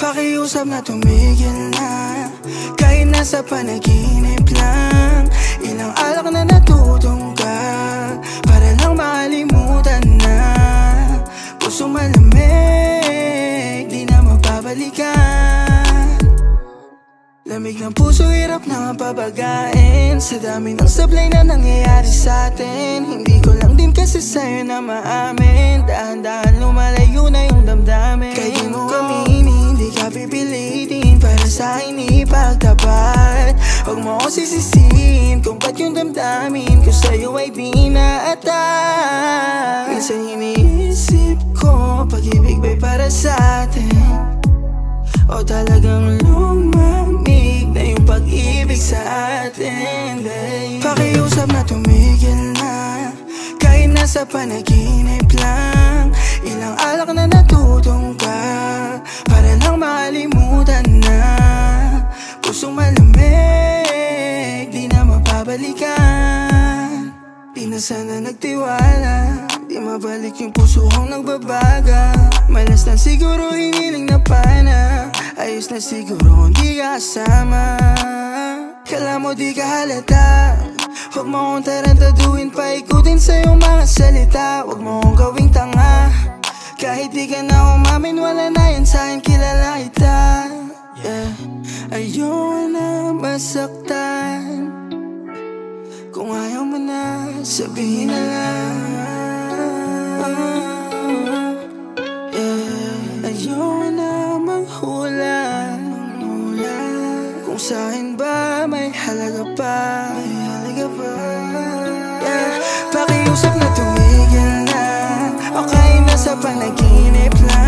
Pakiusap na tumigil na, kahit nasa panaginip lang. Ilang alak na natutong ka, para lang makalimutan na. Puso malamig, di na mapabalikan. Lamig ng puso, hirap na pabagain, sa dami ng sablay na nangyayari sa atin. Hindi ko lang din kasi sa'yo na maamin, dahan-dahan lumalayo na yung damdamin. Kaya di mo aminin, di ka pipilitin, para sa'kin ipagtapat. Huwag mo ako sisisihin kung ba't yung damdamin ko sa'yo ay binaatak. Minsan iniisip ko, pag-ibig ba'y para sa'tin, o talagang lumamig na yung pag-ibig sa atin, babe? Pakiusap na tumigil na, kahit nasa panaginip lang. Ilang alak na natutong ka, para lang makalimutan na. Pusong malamig, di na mapabalikan. Di na sana nagtiwala, di mabalik yung puso kong nagbabaga. Malas na siguro hiniling na pana, ayos na siguro kung di ka kasama. Kala mo di ka halata, huwag mo akong tarantaduhin, paikutin sa iyong mga salita. Huwag mo akong gawing tanga, kahit di ka na umamin, wala na yan sa'kin, kilala kita. Yeah. Ayaw na masaktan, kung ayaw mo na, sabihin na lang. Yeah. Ayaw na manghula, kung sa'kin ba may halaga pa, yeah. Pakiusap na tumigil na, o kahit nasa panaginip lang.